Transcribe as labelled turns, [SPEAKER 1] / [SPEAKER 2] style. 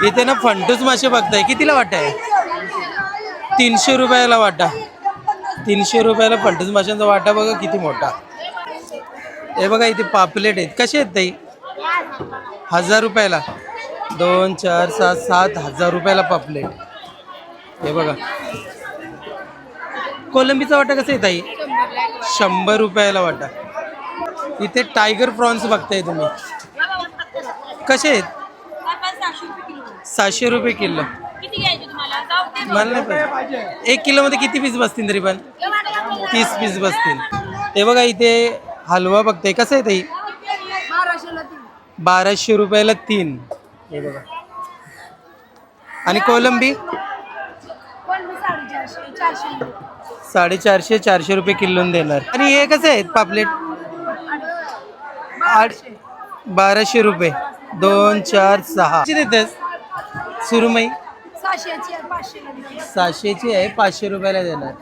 [SPEAKER 1] इथे ना फंटूस मासे बघताय, कितीला वाटा आहे? 300 रुपयाला वाटा. 300 रुपयाला फंटूस माशांचा वाटा बघा किती मोठा. हे बघा इथे पापलेट आहेत, कसे आहेत ताई? 1000 रुपयाला. 2 4 6 7,000 रुपयाला पापलेट. हे बघा. कोलंबीचा वाटा कसा आहे ताई? 100 रुपयाला वाटा. इथे टायगर प्रॉन्स बघताय तुम्ही, कसे आहेत? 700 रुपये किलो. मला नाही पाहिजे. 1 किलो मध्ये किती पीस बसतील तरी पण? 30 पीस बसतील. हे बघा इथे हलवा बघताय, कसं आहे ताई? 1200 रुपयाला 3. हे बघा. आणि कोलंबी 450 400 रुपये किलो देणार. आणि हे कसे आहेत पापलेट? 1200 रुपये. 2 4 6 देतेस. सुरमई 700ची आहे, 500 रुपयाला देणार.